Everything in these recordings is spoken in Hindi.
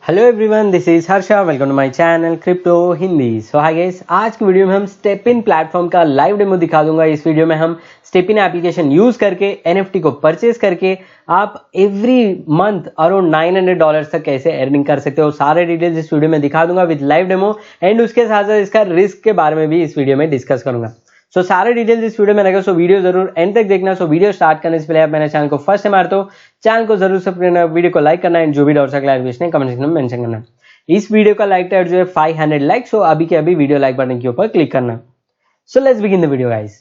Hello everyone, this is Harsha. Welcome to my channel crypto Hindi. So hi guys, आज की वीडियो में हम स्टेपिन प्लेटफॉर्म का लाइव डेमो दिखा दूंगा। इस वीडियो में हम स्टेपिन एप्लीकेशन यूज करके एनएफटी को परचेज करके आप एवरी मंथ अराउंड $900 तक कैसे अर्निंग कर सकते हो, सारे डिटेल्स इस वीडियो में दिखा दूंगा विद लाइव डेमो। एंड उसके साथ साथ इसका रिस्क के बारे में भी इस वीडियो में डिस्कस करूंगा। सो सारे डिटेल्स इस वीडियो में रहेगा, सो वीडियो जरूर एंड तक देखना। सो वीडियो स्टार्ट करने से पहले आप मेरे चैनल को फर्स्ट टाइम आते हो, चैनल को जरूर सब्सक्राइब करना, वीडियो को लाइक करना एंड जो भी डाउट्स है क्लैरिफिकेशन है कमेंट सेक्शन में मेंशन करना। इस वीडियो का लाइक टाइम जो है 500 लाइक। सो अभी के अभी वीडियो लाइक बटन के ऊपर क्लिक करना। So let's begin the video guys.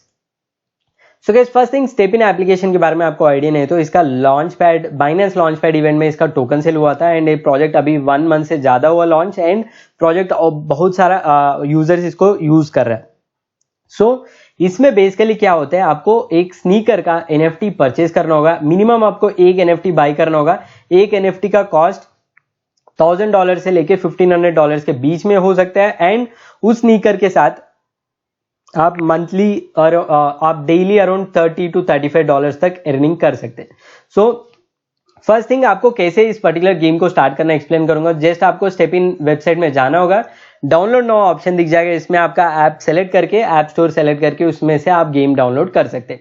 So guys, first thing, Stepn application के बारे में आपको आइडिया नहीं है तो इसका launch pad, Binance launch pad event में इसका टोकन सेल हुआ था। एंड ये प्रोजेक्ट अभी 1 मंथ से ज्यादा हुआ लॉन्च, एंड प्रोजेक्ट बहुत सारा यूजर्स इसको यूज कर रहा है। सो इसमें बेसिकली क्या होता है, आपको एक स्नीकर का एनएफटी परचेज करना होगा। मिनिमम आपको एक एनएफटी बाई करना होगा। एक एनएफटी का कॉस्ट $1000 से लेके $1500 के बीच में हो सकता है। एंड उस स्नीकर के साथ आप मंथली और आप डेली अराउंड $30 to $35 तक अर्निंग कर सकते हैं। सो फर्स्ट थिंग, आपको कैसे इस पर्टिकुलर गेम को स्टार्ट करना एक्सप्लेन करूंगा। जस्ट आपको स्टेपिन वेबसाइट में जाना होगा, डाउनलोड नाउ ऑप्शन दिख जाएगा। इसमें आपका ऐप सेलेक्ट करके, ऐप स्टोर सेलेक्ट करके उसमें से आप गेम डाउनलोड कर सकते हैं।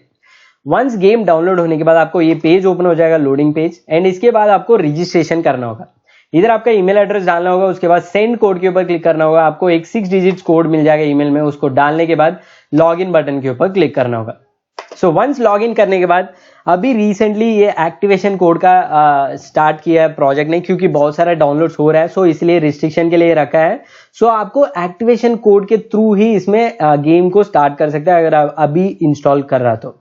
वंस गेम डाउनलोड होने के बाद आपको ये पेज ओपन हो जाएगा, लोडिंग पेज। एंड इसके बाद आपको रजिस्ट्रेशन करना होगा। इधर आपका ईमेल एड्रेस डालना होगा, उसके बाद सेंड कोड के ऊपर क्लिक करना होगा। आपको एक 6 डिजिट्स कोड मिल जाएगा ईमेल में, उसको डालने के बाद लॉग इन बटन के ऊपर क्लिक करना होगा। सो वंस लॉग इन करने के बाद अभी रिसेंटली ये एक्टिवेशन कोड का स्टार्ट किया है प्रोजेक्ट ने, क्योंकि बहुत सारा डाउनलोड्स हो रहा है। सो इसलिए रिस्ट्रिक्शन के लिए रखा है। सो आपको एक्टिवेशन कोड के थ्रू ही इसमें गेम को स्टार्ट कर सकते हैं अगर आप अभी इंस्टॉल कर रहा तो।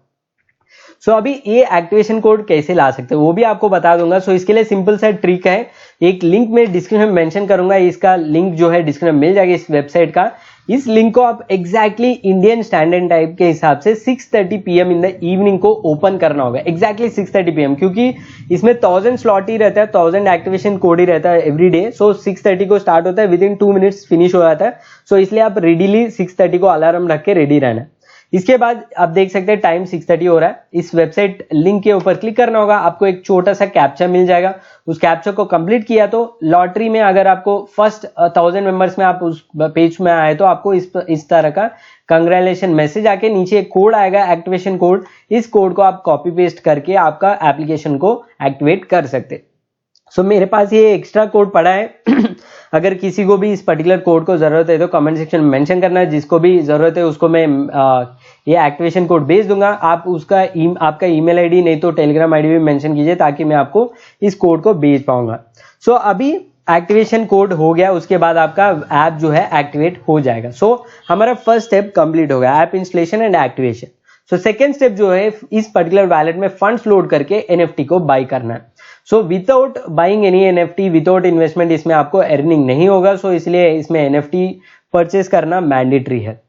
सो अभी ये एक्टिवेशन कोड कैसे ला सकते हैं वो भी आपको बता दूंगा। सो इसके लिए सिंपल सा ट्रिक है, एक लिंक में डिस्क्रिप्शन में मेंशन करूंगा। इसका लिंक जो है डिस्क्रिप्शन में मिल जाएगा इस वेबसाइट का। इस लिंक को आप एग्जैक्टली इंडियन स्टैंडर्ड टाइम के हिसाब से 6:30 PM इन द इवनिंग को ओपन करना होगा। एग्जैक्टली 6:30 PM, क्योंकि इसमें 1000 स्लॉट ही रहता है, 1000 एक्टिवेशन कोड ही रहता है एवरी डे। सो 6:30 को स्टार्ट होता है, विद इन 2 मिनट्स फिनिश हो जाता है। सो इसलिए आप रेडीली 6:30 को अलार्म रख के रेडी रहना। इसके बाद आप देख सकते हैं टाइम 6:30 हो रहा है। इस वेबसाइट लिंक के ऊपर क्लिक करना होगा, आपको एक छोटा सा कैप्चा मिल जाएगा। उस कैप्चा को कंप्लीट किया तो लॉटरी में अगर आपको फर्स्ट 1000 मेंबर्स में आप उस पेज में आए तो आपको इस तरह का कंग्रेचुलेशन मैसेज आके नीचे एक कोड आएगा, एक्टिवेशन कोड। इस कोड को आप कॉपी पेस्ट करके आपका एप्लीकेशन को एक्टिवेट कर सकते। सो मेरे पास ये एक्स्ट्रा कोड पड़ा है। अगर किसी को भी इस पर्टिकुलर कोड को जरूरत है तो कमेंट सेक्शन में मेंशन करना है। जिसको भी जरूरत है उसको मैं ये एक्टिवेशन कोड भेज दूंगा। आप उसका आपका ईमेल आईडी नहीं तो टेलीग्राम आईडी भी मेंशन कीजिए ताकि मैं आपको इस कोड को भेज पाऊंगा। सो अभी एक्टिवेशन कोड हो गया, उसके बाद आपका ऐप जो है एक्टिवेट हो जाएगा। सो हमारा फर्स्ट स्टेप कंप्लीट हो गया, app installation and activation. So second step जो है, इस पर्टिकुलर वैलेट में फंड्स लोड करके एनएफटी को बाई करना है। So without buying any NFT, without investment इसमें आपको अर्निंग नहीं होगा। सो इसलिए इसमें एनएफटी परचेज करना मैंडेटरी है।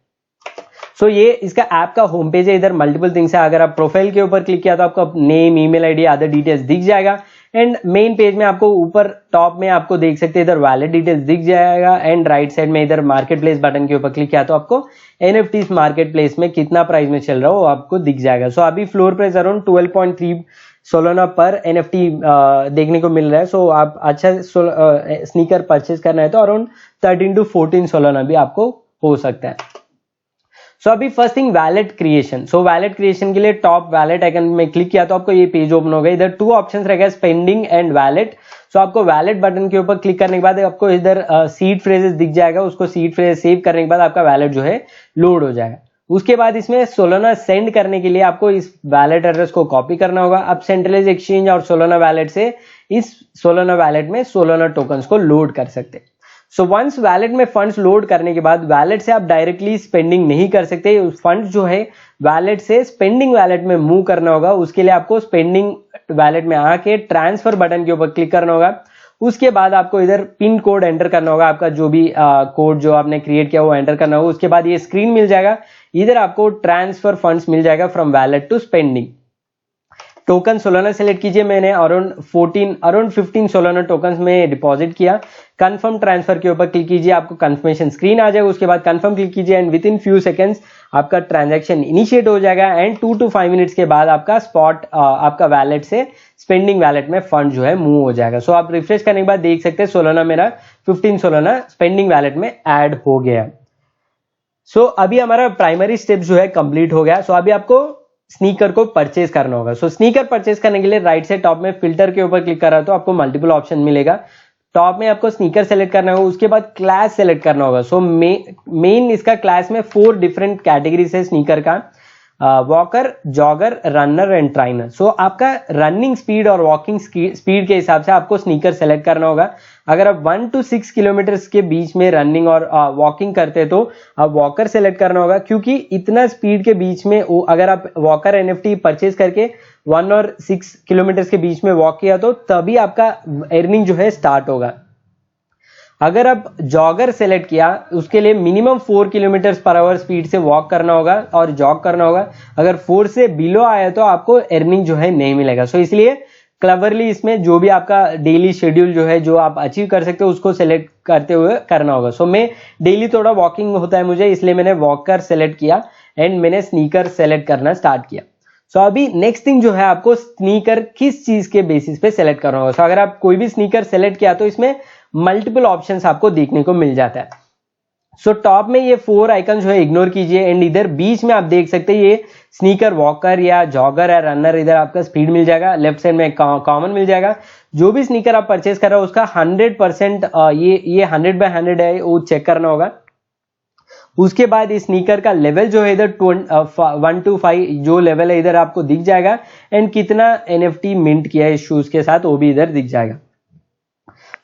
सो ये इसका ऐप का होम पेज है। इधर मल्टीपल थिंग्स है। अगर आप प्रोफाइल के ऊपर क्लिक किया तो आपका name, email ID, other details दिख जाएगा। एंड मेन पेज में आपको ऊपर टॉप में आपको देख सकते हैं इधर वैलेट डिटेल्स दिख जाएगा। एंड राइट साइड में इधर मार्केट प्लेस बटन के ऊपर क्लिक किया तो आपको एनएफटी मार्केट प्लेस में कितना प्राइस में चल रहा हो वो आपको दिख जाएगा। सो अभी फ्लोर प्राइस अराउंड 12.3 सोलोना पर एनएफटी देखने को मिल रहा है। सो आप अच्छा स्नीकर परचेज करना है तो अराउंड 13 to 14 सोलोना भी आपको हो सकता है। सो अभी फर्स्ट थिंग, वैलेट क्रिएशन। सो वैलेट क्रिएशन के लिए टॉप वैलेट आइकन में क्लिक किया तो आपको ये पेज ओपन होगा। इधर 2 ऑप्शंस रहेगा, स्पेंडिंग एंड वैलेट। सो आपको वैलेट बटन के ऊपर क्लिक करने के बाद आपको इधर सीड फ्रेजेस दिख जाएगा। उसको सीड फ्रेज सेव करने के बाद आपका वैलेट जो है लोड हो जाएगा। उसके बाद इसमें सोलोना सेंड करने के लिए आपको इस वैलेट एड्रेस को कॉपी करना होगा। अब सेंट्रलाइज एक्सचेंज और सोलोना वैलेट से इस सोलोना वैलेट में सोलोना टोकन्स को लोड कर सकते हैं। सो वंस वैलेट में फंड्स लोड करने के बाद वैलेट से आप डायरेक्टली स्पेंडिंग नहीं कर सकते। फंड्स जो है वैलेट से स्पेंडिंग वैलेट में मूव करना होगा। उसके लिए आपको स्पेंडिंग वैलेट में आके ट्रांसफर बटन के ऊपर क्लिक करना होगा। उसके बाद आपको इधर पिन कोड एंटर करना होगा। आपका जो भी कोड जो आपने क्रिएट किया वो एंटर करना होगा। उसके बाद ये स्क्रीन मिल जाएगा। इधर आपको ट्रांसफर फंड्स मिल जाएगा from wallet to spending. Token Solana select कीजिए, मैंने अराउंड 15 सोलाना टोकन में डिपॉजिट किया। कंफर्म ट्रांसफर के ऊपर क्लिक कीजिए, आपको कंफर्मेशन स्क्रीन आ जाएगा, उसके बाद कंफर्म क्लिक कीजिए and with in few seconds आपका ट्रांजैक्शन इनिशिएट हो जाएगा एंड 2 to 5 मिनट्स के बाद आपका स्पॉट आपका वैलेट से स्पेंडिंग वैलेट में फंड जो है मूव हो जाएगा। सो आप रिफ्रेश करने के बाद देख सकते हैं सोलाना मेरा 15 सोलाना स्पेंडिंग वैलेट में ऐड हो गया। सो अभी हमारा प्राइमरी स्टेप जो है कंप्लीट हो गया। सो अभी आपको स्नीकर को परचेज करना होगा। सो स्नीकर परचेज करने के लिए राइट से टॉप में फिल्टर के ऊपर क्लिक करा तो आपको मल्टीपल ऑप्शन मिलेगा। टॉप में आपको स्नीकर सेलेक्ट करना होगा, उसके बाद क्लास सेलेक्ट करना होगा। सो मेन इसका क्लास में 4 डिफरेंट कैटेगरीज है स्नीकर का, वॉकर, जॉगर, रनर एंड ट्राइनर। सो आपका रनिंग स्पीड और वॉकिंग स्पीड के हिसाब से आपको स्नीकर सेलेक्ट करना होगा। अगर आप 1 to 6 किलोमीटर के बीच में रनिंग और वॉकिंग करते हैं तो आप वॉकर सेलेक्ट करना होगा, क्योंकि इतना स्पीड के बीच में अगर आप वॉकर एनएफटी परचेज करके 1 और 6 किलोमीटर के बीच में वॉक किया तो तभी आपका अर्निंग जो है स्टार्ट होगा। अगर आप जॉगर सेलेक्ट किया उसके लिए minimum 4 kilometre per hour speed से वॉक करना होगा और जॉग करना होगा। अगर 4 से बिलो आया तो आपको अर्निंग जो है नहीं मिलेगा। सो इसलिए क्लेवरली इसमें जो भी आपका डेली शेड्यूल जो है जो आप अचीव कर सकते हो उसको सेलेक्ट करते हुए करना होगा। सो मैं डेली थोड़ा वॉकिंग होता है मुझे, इसलिए मैंने वॉकर सेलेक्ट किया एंड मैंने स्नीकर सेलेक्ट करना स्टार्ट किया। सो अभी नेक्स्ट थिंग जो है आपको स्नीकर किस चीज के बेसिस पे सेलेक्ट करना होगा। सो अगर आप कोई भी स्नीकर सेलेक्ट किया तो इसमें मल्टीपल ऑप्शंस आपको देखने को मिल जाता है। सो टॉप में ये 4 आइकन जो है इग्नोर कीजिए एंड इधर बीच में आप देख सकते हैं ये स्नीकर वॉकर या जॉगर या रनर, इधर आपका स्पीड मिल जाएगा, लेफ्ट साइड में कॉमन मिल जाएगा। जो भी स्नीकर आप परचेज कर रहे हो उसका 100% ये 100/100 है वो चेक करना होगा। उसके बाद इस स्नीकर का लेवल जो है इधर 1 to 5 जो लेवल है इधर आपको दिख जाएगा एंड कितना एनएफटी मिंट किया है इस शूज के साथ वो भी इधर दिख जाएगा।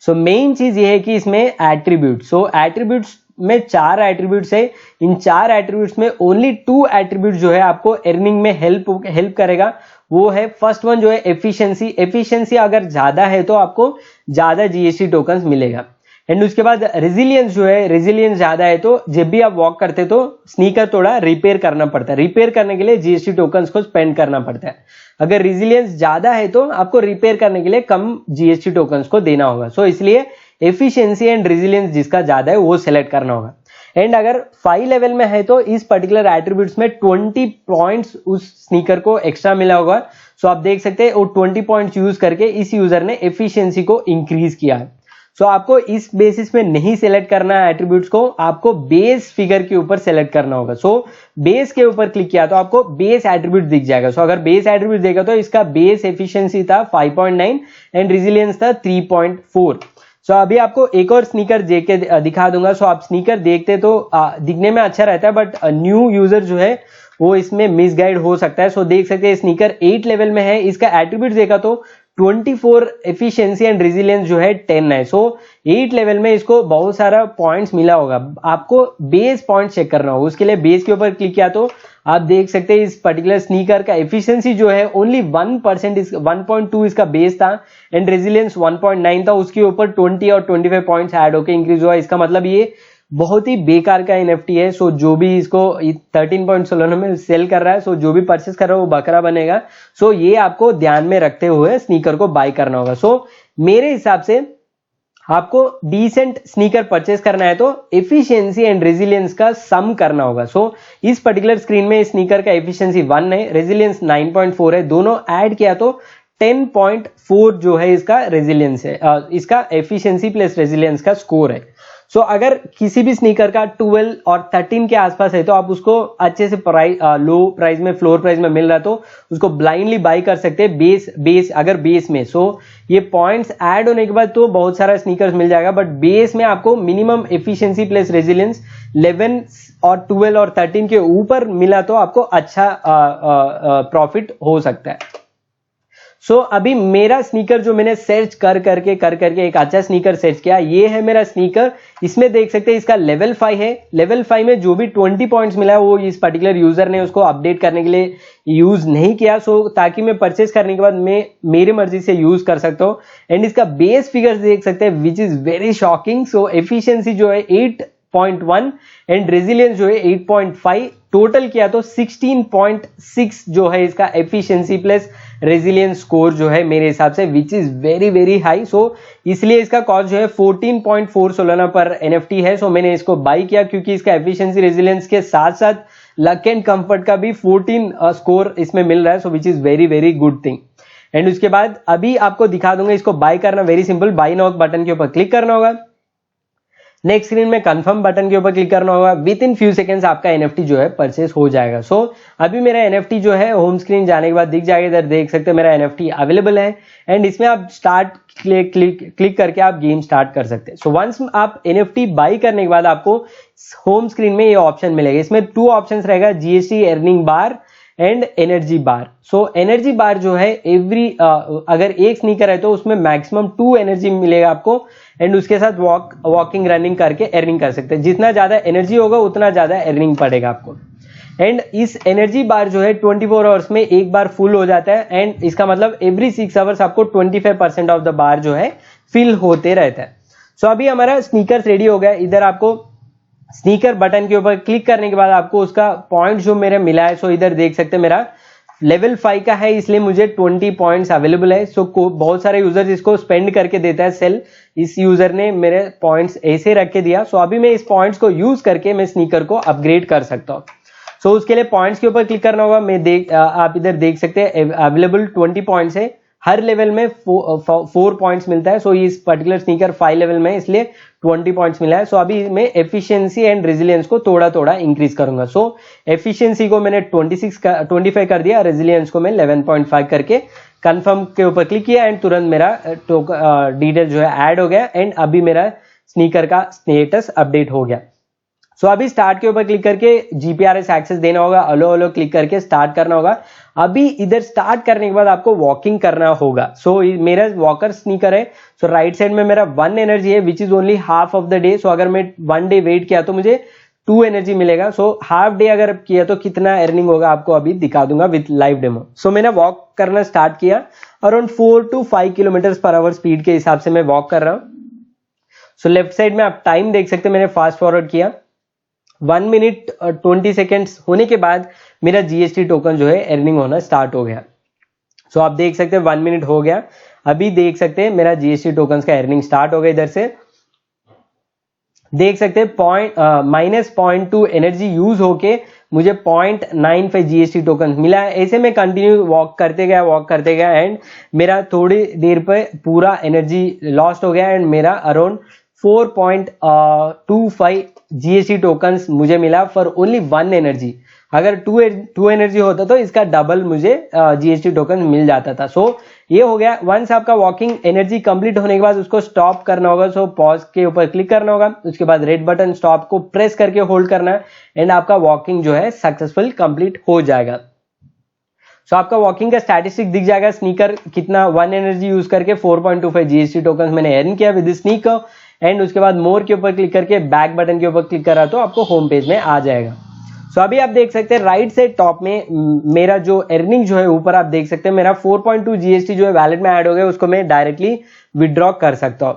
सो मेन चीज ये है कि इसमें एट्रीब्यूट, सो एट्रीब्यूट्स में 4 एट्रीब्यूट्स है। इन 4 एट्रीब्यूट्स में ओनली 2 एट्रीब्यूट जो है आपको अर्निंग में हेल्प करेगा। वो है फर्स्ट वन जो है एफिशिएंसी अगर ज्यादा है तो आपको ज्यादा जीएसटी टोकन्स मिलेगा। एंड उसके बाद रेजिलियंस जो है, रेजिलियंस ज्यादा है तो जब भी आप वॉक करते तो स्नीकर थोड़ा रिपेयर करना पड़ता है, रिपेयर करने के लिए जीएसटी टोकन्स को स्पेंड करना पड़ता है। अगर रेजिलियंस ज्यादा है तो आपको रिपेयर करने के लिए कम जीएसटी टोकन्स को देना होगा। सो इसलिए एफिशिएंसी एंड रेजिलियंस जिसका ज्यादा है वो सेलेक्ट करना होगा। एंड अगर 5 लेवल में है तो इस पर्टिकुलर एट्रीब्यूट्स में 20 पॉइंट्स उस स्नीकर को एक्स्ट्रा मिला होगा। सो आप देख सकते हैं वो 20 पॉइंट्स यूज करके इस यूजर ने एफिशिएंसी को इंक्रीज किया है। सो आपको इस बेसिस में नहीं सेलेक्ट करना है एट्रीब्यूट्स को, आपको बेस फिगर के ऊपर सेलेक्ट करना होगा। सो बेस के ऊपर क्लिक किया तो आपको बेस एट्रीब्यूट दिख जाएगा। सो अगर बेस एट्रीब्यूट देखा तो इसका बेस एफिशिएंसी था 5.9 एंड रेजिलियंस था 3.4। सो अभी आपको एक और स्नीकर देख के दिखा दूंगा। सो आप स्नीकर देखते तो दिखने में अच्छा रहता है बट न्यू यूजर जो है वो इसमें मिसगाइड हो सकता है। सो देख सकते हैं स्नीकर 8 लेवल में है, इसका एट्रीब्यूट देखा तो 24 एफिशिएंसी एंड रेजिलियंस जो है 10 है। सो 8 लेवल में इसको बहुत सारा पॉइंट्स मिला होगा, आपको बेस पॉइंट चेक करना होगा। उसके लिए बेस के ऊपर क्लिक किया तो आप देख सकते हैं इस पर्टिकुलर स्नीकर का एफिशिएंसी जो है ओनली 1%, 1.2 इसका बेस था एंड रेजिलियंस 1.9 था। उसके ऊपर 20 और 25 पॉइंट्स ऐड होकर इंक्रीज हुआ। इसका मतलब ये बहुत ही बेकार का एनएफटी है। सो जो भी इसको 13.16 में सेल कर रहा है, सो जो भी परचेस कर रहा है वो बकरा बनेगा। सो ये आपको ध्यान में रखते हुए स्नीकर को बाय करना होगा। सो मेरे हिसाब से आपको डिसेंट स्नीकर परचेस करना है तो एफिशिएंसी एंड रेजिलियंस का सम करना होगा। सो इस पर्टिकुलर स्क्रीन में स्नीकर का एफिशिएंसी 1 है, रेजिलियंस 9.4 है, दोनों ऐड किया तो 10.4 जो है इसका रेजिलियंस है, इसका एफिशिएंसी प्लस रेजिलियंस का स्कोर है। सो अगर किसी भी स्नीकर का 12 और 13 के आसपास है तो आप उसको अच्छे से लो प्राइस में, फ्लोर प्राइस में मिल रहा है तो उसको ब्लाइंडली बाई कर सकते हैं बेस अगर बेस में। सो ये पॉइंट्स ऐड होने के बाद तो बहुत सारा स्नीकर्स मिल जाएगा बट बेस में आपको मिनिमम एफिशिएंसी प्लस रेजिलियंस 11 और 12 और 13 के ऊपर मिला तो आपको अच्छा प्रॉफिट हो सकता है। सो अभी मेरा स्नीकर जो मैंने सर्च कर करके एक अच्छा स्नीकर सर्च किया, ये है मेरा स्नीकर। इसमें देख सकते हैं इसका लेवल 5 है। लेवल 5 में जो भी 20 पॉइंट्स मिला है वो इस पर्टिकुलर यूजर ने उसको अपडेट करने के लिए यूज नहीं किया। सो ताकि मैं परचेस करने के बाद मैं मेरी मर्जी से यूज कर सकता हूँ। एंड इसका बेस फिगर्स देख सकते हैं विच is very shocking. So efficiency जो है 8.1 एंड रेजिलियंस जो है 8.5, टोटल किया तो 16.6 जो है इसका एफिशिएंसी प्लस रेजिलियंस स्कोर जो है मेरे हिसाब से which is very very high. So इसलिए इसका कॉस्ट जो है 14.4 सोलाना पर एनएफटी है। सो मैंने इसको बाई किया क्योंकि इसका एफिशिएंसी रेजिलियंस के साथ साथ लक एंड कंफर्ट का भी 14 स्कोर इसमें मिल रहा है। So which is very very good thing. And उसके बाद अभी आपको दिखा दूंगा इसको बाय करना। Very simple, buy now button के ऊपर क्लिक करना होगा। नेक्स्ट स्क्रीन में कंफर्म बटन के ऊपर क्लिक करना होगा। विद इन फ्यू सेकंड्स आपका एनएफटी जो है परचेस हो जाएगा। सो अभी मेरा एनएफटी जो है होम स्क्रीन जाने के बाद दिख जाएगा। इधर देख सकते हैं मेरा एनएफटी अवेलेबल है एंड इसमें आप स्टार्ट क्लिक करके आप गेम स्टार्ट कर सकते हैं। सो वंस आप एनएफटी बाई करने के बाद आपको होम स्क्रीन में ये ऑप्शन मिलेगा। इसमें 2 ऑप्शंस रहेगा, GST earning bar and energy bar. So energy bar जो है एवरी अगर एक स्नीकर है तो उसमें मैक्सिमम 2 एनर्जी मिलेगा आपको एंड उसके साथ वॉकिंग रनिंग करके अर्निंग कर सकते हैं। जितना ज्यादा एनर्जी होगा उतना ज्यादा अर्निंग पड़ेगा आपको। एंड इस एनर्जी बार जो है 24 आवर्स में एक बार फुल हो जाता है एंड इसका मतलब एवरी 6 आवर्स आपको 25% ऑफ द बार जो है फिल होते रहता है। सो अभी हमारा स्नीकर्स रेडी हो गया। इधर आपको स्नीकर बटन के ऊपर क्लिक करने के बाद आपको उसका पॉइंट जो मेरे मिला है। सो इधर देख सकते हैं मेरा लेवल 5 का है इसलिए मुझे 20 पॉइंट्स अवेलेबल है। सो बहुत सारे यूजर्स इसको स्पेंड करके देता है सेल। इस यूजर ने मेरे पॉइंट्स ऐसे रख के दिया। सो अभी मैं इस पॉइंट्स को यूज करके मैं स्नीकर को अपग्रेड कर सकता हूँ। सो उसके लिए पॉइंट्स के ऊपर क्लिक करना होगा। आप इधर देख सकते हैं अवेलेबल 20 पॉइंट्स है। हर लेवल में 4 पॉइंट्स मिलता है। सो इस पर्टिकुलर स्नीकर 5 लेवल में इसलिए 20 पॉइंट्स मिला है। सो अभी मैं एफिशिएंसी एंड रेजिलियंस को थोड़ा थोड़ा इंक्रीज करूंगा। सो एफिशिएंसी को मैंने 25 कर दिया, रेजिलियंस को मैं 11.5 करके कंफर्म के ऊपर क्लिक किया एंड तुरंत मेरा डिटेल जो है ऐड हो गया एंड अभी मेरा स्नीकर का स्टेटस अपडेट हो गया। सो अभी स्टार्ट के ऊपर क्लिक करके जीपीआरएस एक्सेस देना होगा। अलो क्लिक करके स्टार्ट करना होगा। अभी इधर स्टार्ट करने के बाद आपको वॉकिंग करना होगा। सो मेरा वॉकर स्नीकर है। सो राइट साइड में मेरा 1 एनर्जी है which is only half of the day. So अगर मैं 1 डे वेट किया तो मुझे 2 एनर्जी मिलेगा। सो हाफ डे अगर किया तो कितना अर्निंग होगा आपको अभी दिखा दूंगा विद लाइव डेमो। सो मैंने वॉक करना स्टार्ट किया। Around 4 to 5 kilometre per hour speed के हिसाब से मैं वॉक कर रहा हूं। सो लेफ्ट साइड में आप टाइम देख सकते हैं, मैंने फास्ट फॉरवर्ड किया। 1 मिनट 20 सेकेंड्स होने के बाद मेरा जीएसटी टोकन जो है अर्निंग होना स्टार्ट हो गया। सो आप देख सकते हैं 1 मिनट हो गया। अभी देख सकते हैं मेरा जीएसटी टोकन का अर्निंग स्टार्ट हो गया। इधर से देख सकते हैं -0.2 एनर्जी यूज होके मुझे 0.95 जीएसटी टोकन मिला है। ऐसे में कंटिन्यू वॉक करते गया एंड मेरा थोड़ी देर पे पूरा एनर्जी लॉस्ट हो गया एंड मेरा अराउंड 4.25 जीएसटी टोकन्स मुझे मिला फॉर ओनली 1 एनर्जी। अगर 2 एनर्जी होता तो इसका डबल मुझे जीएसटी टोकन मिल जाता था। सो ये हो गया। वंस आपका वॉकिंग एनर्जी कंप्लीट होने के बाद उसको स्टॉप करना होगा। सो पॉज के ऊपर क्लिक करना होगा। उसके बाद रेड बटन स्टॉप को प्रेस करके होल्ड करना है एंड आपका वॉकिंग जो है सक्सेसफुल कंप्लीट हो जाएगा। सो आपका वॉकिंग का स्टैटिस्टिक दिख जाएगा। स्नीकर कितना 1 एनर्जी यूज करके 4.25 जीएसटी टोकन मैंने अर्न किया विद स्नीकर एंड उसके बाद मोर के ऊपर क्लिक करके बैक बटन के ऊपर क्लिक करा तो आपको होम पेज में आ जाएगा। सो अभी आप देख सकते हैं राइट साइड टॉप में मेरा जो अर्निंग जो है ऊपर आप देख सकते हैं मेरा 4.2 जीएसटी जो है वैलेट में ऐड हो गया। उसको मैं डायरेक्टली विड्रॉ कर सकता हूँ।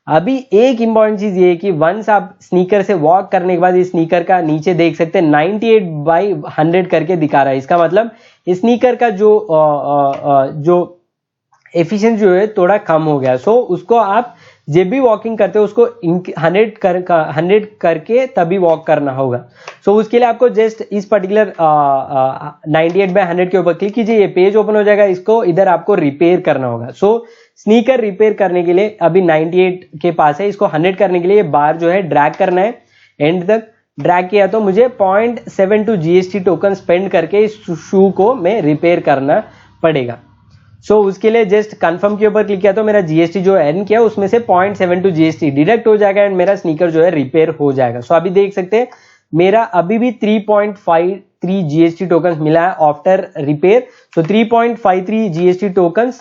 अभी एक इंपॉर्टेंट चीज ये है कि वंस आप स्नीकर से वॉक करने के बाद इस स्नीकर का नीचे देख सकते हैं 98/100 करके दिखा रहा है। इसका मतलब इस स्नीकर का जो एफिशिएंसी जो है थोड़ा कम हो गया। सो उसको आप जब भी वॉकिंग करते हो उसको 100 करके तभी वॉक करना होगा। सो उसके लिए आपको जस्ट इस पर्टिकुलर 98/100 के ऊपर क्लिक कीजिए। ये पेज ओपन हो जाएगा। इसको इधर आपको रिपेयर करना होगा। सो स्नीकर रिपेयर करने के लिए अभी 98 के पास है। इसको 100 करने के लिए ये बार जो है ड्रैग करना है। एंड तक ड्रैग किया तो मुझे 0.72 जीएसटी टोकन स्पेंड करके इस शू को मैं रिपेयर करना पड़ेगा। सो उसके लिए जस्ट कंफर्म के ऊपर क्लिक किया तो मेरा जीएसटी जो अर्न किया उसमें से 0.72 जीएसटी डिडक्ट हो जाएगा एंड मेरा स्नीकर जो है रिपेयर हो जाएगा। सो अभी देख सकते हैं मेरा अभी भी 3.53 जीएसटी टोकन मिला है आफ्टर रिपेयर। सो 3.53 GST token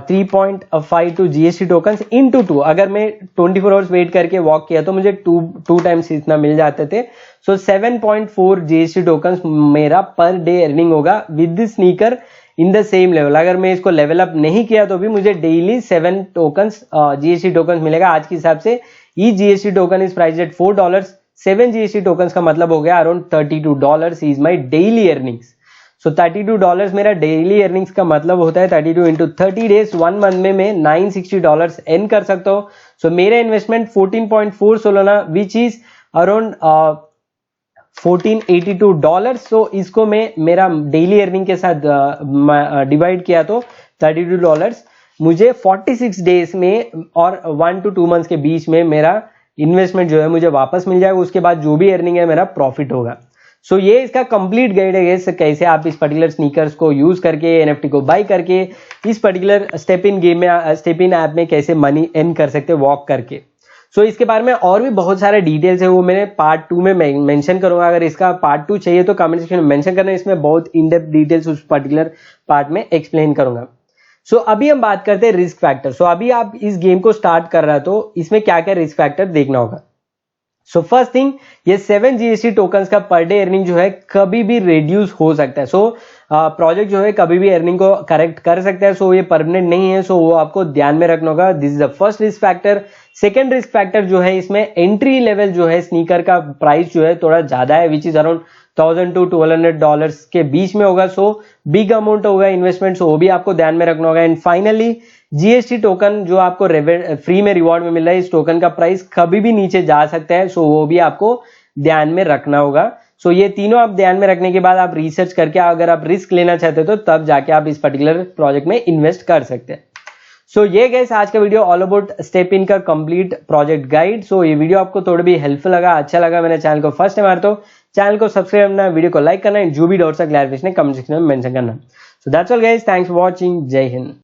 3.52 GST token into 2 अगर मैं 24 आवर्स वेट करके वॉक किया तो मुझे 2 टाइम्स इतना मिल जाते थे। सो 7.4 जीएसटी टोकन मेरा पर डे अर्निंग होगा with this sneaker in the same level. अगर मैं इसको लेवल अप नहीं किया तो भी मुझे डेली 7 टोकन्स जीएसटी टोकन मिलेगा। आज के हिसाब से ई GST token is price at $4। 7 GST token का मतलब हो गया around $32 is my daily earnings. So $32 मेरा डेली अर्निंग्स का मतलब होता है 32 इंटू 30 डेज 1 मंथ में मैं $960 अर्न कर सकता हूँ। सो मेरा investment 14.4 Solana which is around $1482। सो इसको मैं मेरा डेली अर्निंग के साथ डिवाइड किया तो $32 मुझे 46 डेज में और 1 to 2 मंथ्स के बीच में मेरा इन्वेस्टमेंट जो है मुझे वापस मिल जाएगा। उसके बाद जो भी अर्निंग है मेरा प्रॉफिट होगा। सो ये इसका कंप्लीट गाइड है कैसे आप इस पर्टिकुलर स्नीकर्स को यूज करके एनएफटी को बाय करके इस पर्टिकुलर स्टेप इन गेम में स्टेप इन ऐप में कैसे मनी अर्न कर सकते हैं वॉक करके। सो इसके बारे में और भी बहुत सारे डिटेल्स है वो मैंने पार्ट 2 में मेंशन करूंगा। अगर इसका पार्ट 2 चाहिए तो कमेंट सेक्शन में मेंशन करना, इसमें बहुत इन डेप्थ डिटेल्स उस पर्टिकुलर पार्ट में एक्सप्लेन करूंगा। सो अभी हम बात करते हैं रिस्क फैक्टर। सो अभी आप इस गेम को स्टार्ट कर रहा है तो इसमें क्या क्या रिस्क फैक्टर देखना होगा। सो फर्स्ट थिंग, ये 7 GST टोकन्स का पर डे अर्निंग जो है कभी भी रिड्यूस हो सकता है। सो प्रोजेक्ट जो है कभी भी अर्निंग को करेक्ट कर सकता है। सो ये परमानेंट नहीं है। सो वो आपको ध्यान में रखना होगा। This is the first risk factor. Second risk factor जो है इसमें एंट्री लेवल जो है स्नीकर का प्राइस जो है थोड़ा ज्यादा है विच इज अराउंड $1000 to $1200 के बीच में होगा। सो बिग अमाउंट होगा इन्वेस्टमेंट, सो वो भी आपको ध्यान में रखना होगा। एंड फाइनली जीएसटी टोकन जो आपको फ्री में रिवॉर्ड में मिल रहा है, इस टोकन का प्राइस कभी भी नीचे जा सकता है। सो वो भी आपको ध्यान में रखना होगा। सो ये तीनों आप ध्यान में रखने के बाद आप रिसर्च करके अगर आप रिस्क लेना चाहते हो तो तब जाके आप इस पर्टिकुलर प्रोजेक्ट में इन्वेस्ट कर सकते हैं। सो ये गाइस आज का video all about step in का कंप्लीट प्रोजेक्ट गाइड। सो ये वीडियो आपको थोड़ा भी हेल्पफुल लगा, अच्छा लगा, मेरे चैनल को फर्स्ट टाइम आ तो चैनल को सब्सक्राइब करना, वीडियो को लाइक करना, जो भी डाउट्स है क्लैरिफिकेशन कमेंट सेक्शन में मेंशन करना। So that's all guys, thanks for watching, जय हिंद।